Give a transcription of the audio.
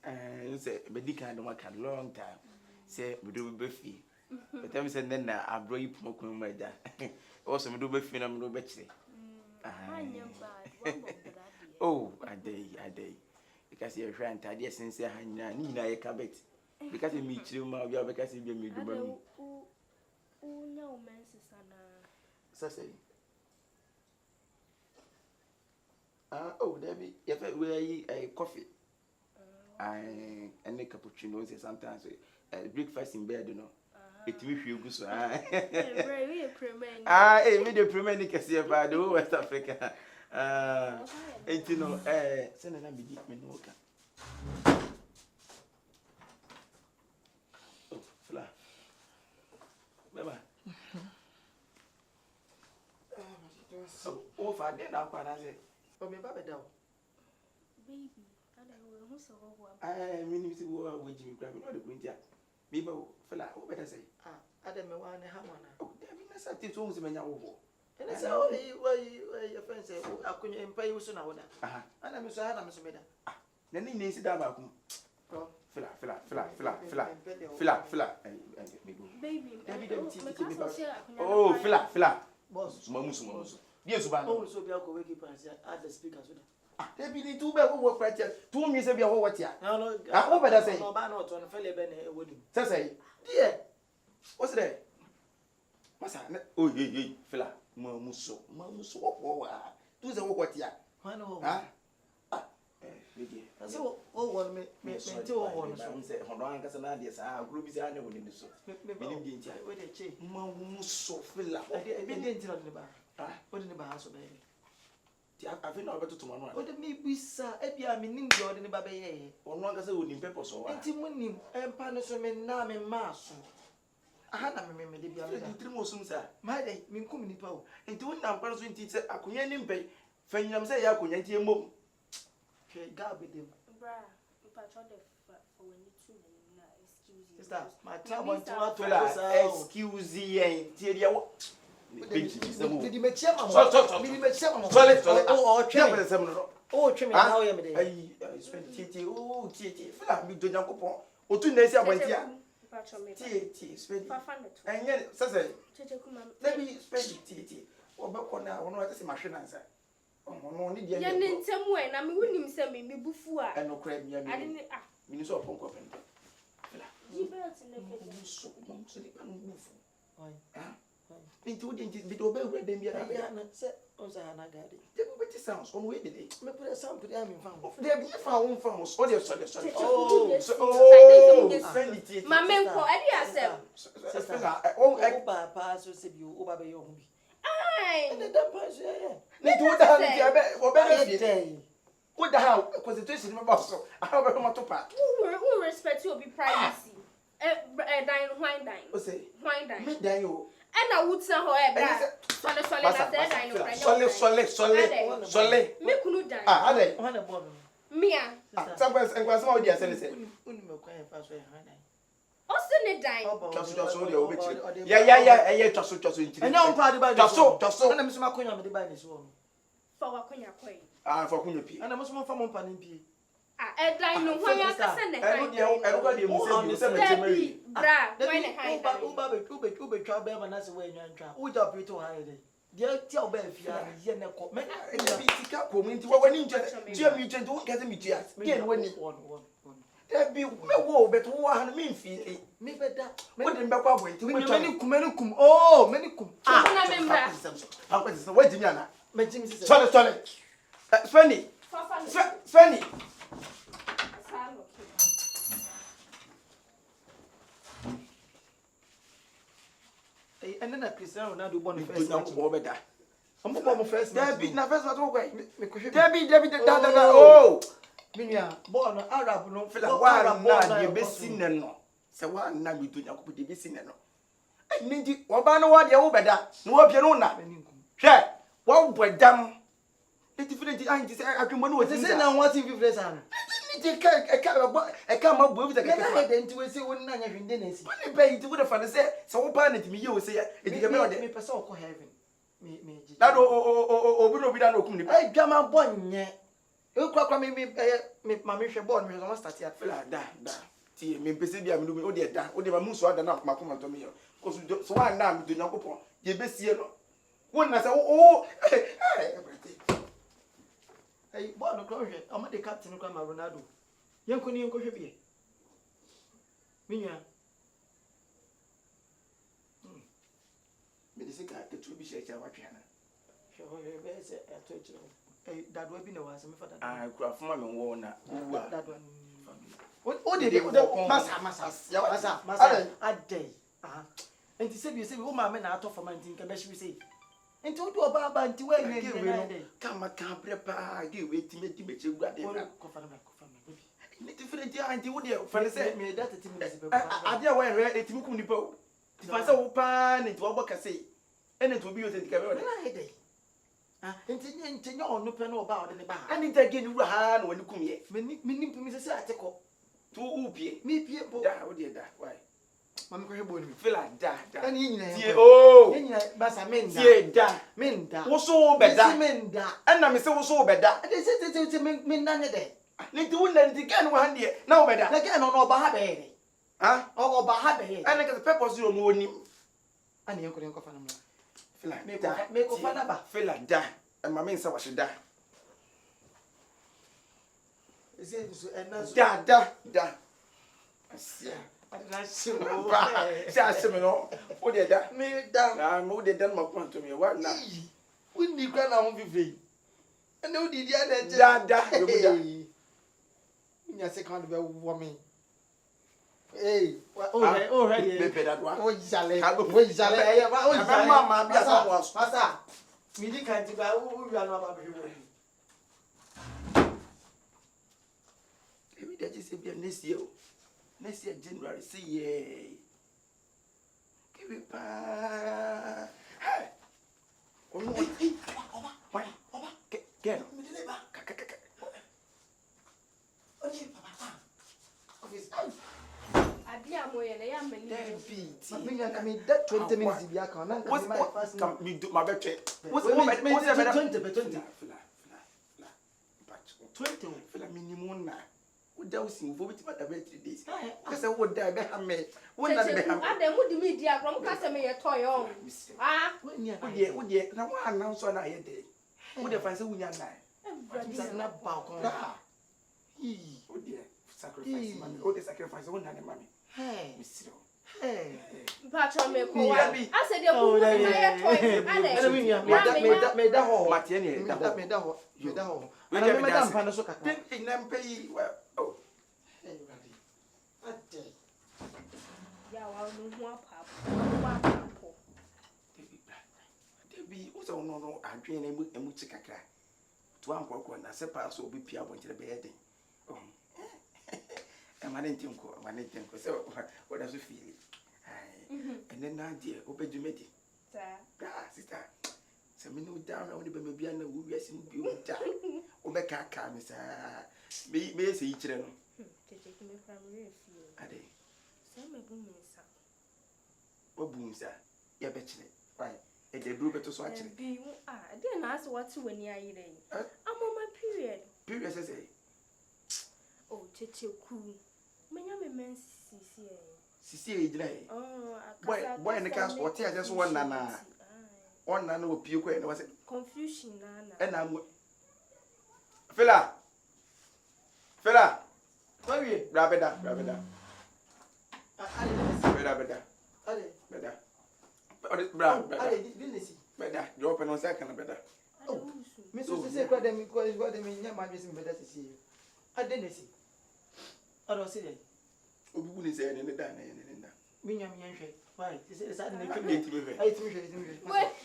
You say, but you can't work a long time. Say, we do buffy. But I'm saying then I brought you smoke with my dad. Also, we do buffy and I'm no better. Oh, a day. Because you're trying to idea since I need a cabet. Because you meet you, my girl, because you meet the money. Oh, no, man, Sassy. Oh, Debbie, if we a coffee. And a cappuccino, sometimes breakfast in bed, you know. It will feel good. I made a premonic as if I do West Africa. And you know, send an ambiguous walker. Oh, Fla. Baba. Oh, for dinner, I say. Oh, me, Baba, down. Baby, I don't know who's so well. I mean, you see, what would you grab another winter? Maybe, Fla, what better say? I don't know why I have one. Oh, there be no such things in my over. And I say, oh, your friends say, I couldn't pay you soon. And I'm so I'm so better. Then he needs it down. Fila. Baby, oh, Fila. Boss, Mamus. Yes, oh, so be able to keep at the speakers. There be two better work right here. 2 minutes of your what here. No, I hope I say, no, not on Filaman wedding. Say, dear, what's there? What's that? Oh, ye, Fila, Mamuso, do the work what here. I know, so, oh, one me, two one say, hold on, because an idea, group is annual in the soup. Maybe Mamuso, Fila, I didn't tell the bar. What in the house of baby? I think I'll go to tomorrow. What did me be, sir? If I mean, God in the baby, or one as a wooden pepper, so I think when you and punishment now in mass. I had a memory, the most, sir. My day, mean coming power. And doing now, person teacher, I couldn't pay. Fenham say, I couldn't hear more. God with him. Bra, if I tried for when you 2 minutes, excuse you. My time went to excuse ye, dear. Did you make Chema? Oh, Chema, how am I? Spend tea, oh, tea, Philip, you do not go. Or 2 days I went here. Tea, spend 500. And yet, Sassy, let me spend tea. Or back on now, what is my machine answer? Oh, only the end in some way, and I mean, send me before. And no crab, I didn't mean so punk up. You better so move. Into it be over where they are set on Zanagadi. They will be sounds on way today. May put a sound to them in found. They have found from us. Oh, my men for Eddie. Oh, Papa, so said you over your home. Aye, and the dumpers, they do that or better day. What the hell? Concentration about so. I have a tomato pat. Who respect you be privacy? Wine dine. Wine dine. Midday. And I would say, however, solid. Me could die. Ah, they want a bottle. Mia, sometimes and was all the assassin. Austin died. Yeah, just and now part about just so, and I'm smoking on the business one. For what can you play? Ah, for Kunupi, and I must move from Panimpi. I know why I send it. Everybody will say, Bra, when I Uber trouble and as a way and trap. Would up to hide. Dear, tell Belfia, Yenako, make a big cup into when you just don't get me just again when you want one. There be no war, but 100 feet. Me better. Wouldn't back up way to many cum. Oh, many cum. Ah, how is the wedding? Sorry. Fanny. And then I preserve now do one first. I'm going first. Debbie, now first, Debbie, oh, Minia, born Arab, no fella, why you be seen and no. So one now you do not put the missing and no. I need it, or by no one, you're better. No, if you don't know. Share, what were damn. The different ideas I can know what is now. What if you listen? I come up with the head into a say one night in Dennis. When you pay it would have found say, so planet me, you say, if you can make a soul heaven. That oh, we don't know. I come up one yet. You crack me, mammy, she born me, I start here. Fela da. Ti me pese bia me do o de da. O de ma muso ada na makoma to me yo. Cause so one na me do Nyankopon. Ye besie no. Won na say everything. Hey, boy, no closure. I'm the captain of Ronaldo. Young Connie and Coshie. Minya. Me say ka to be share wa twa na. Sure, I told you. Hey, that will be no was me for that. Ah, kura fuma me wo na. That one. What did you Massa, a day. And to say, you say, oh, my men are tough for my thing, and she say. And to do about Banty, where you come, I can't prepare. Give it to me to make you grab it. Different auntie would you say me that I dare wear it to Mukunipo. If I saw pan into what I say, and it will be used in the camera. And you know, no pen about the bar. And it again you hand when you come here. Meaning to Mrs. Attico. To Upie, me people. Oh dear, why? Mamma Grable, feel like that. And oh, Bassa men, men, also better men, and I'm so better. They said to me none a day. Need to win again 1 year. No better. Again on Bahabe. Huh? Oh, Bahabe. And I got the purpose you know him. And you couldn't go for them. Feel like make a fun feel like that. And my men said, what should die? Is it da. Yeah. That's so what did that? Me down. I'm more than my point to me. What now? Wouldn't you grant on Vivi? And no, did you da. Yes, I can't be a woman. Hey, already. Maybe that one. Oh, Jale. Oh, Mamma, Passa. We can't buy who you are not about you. Maybe that is a next year. Next year, January, see ye. Give it back. Hey! Oh, no. Why? Get I mean, that 20 minutes if you can't. What's me do my better? What's 20 minimum now. Without seeing for which matter 3 days. Because I would die behind me. When I would media from customer toy on. Ah, would ye? Now, one announce on I had day. Would you fancy we are not balcony? Oh dear, sacrifice, mommy. Oh, the sacrifice, one and mammy. Hey, Miss hey, Patron, I said, oh, made that whole Martini, that made that whole. You know, we never done Panasoka. Then them pay well. Oh, hey, buddy. Debbie was on no, I dream a muchika crack. To uncle, and I said, pass will be Pia went to the bed. Oh, and I didn't think, so what does it feel? And then, dear, obey you made it. Sister, so me no down only baby and who yes in beauty. Obeka can, Miss. May say each other. Take me from real few. Are they? Some of them, sir. What boom, sir? Yeah, betcha. Why? And they do better so actually. I didn't ask what to when you're eating. I'm on my period. Period, I say. Oh, Kyekyeku. Many men see, oh, why in the cast or tear just one nana. One nana will puke and was confusion, Nana. And I'm Fela. Where you? Rabeda. Better. You open on second better. Oh, Mrs. Say, what they mean, what they mean, your majesty better to see you. I didn't see. I don't see it. Who is there in the diner? Why? Is it a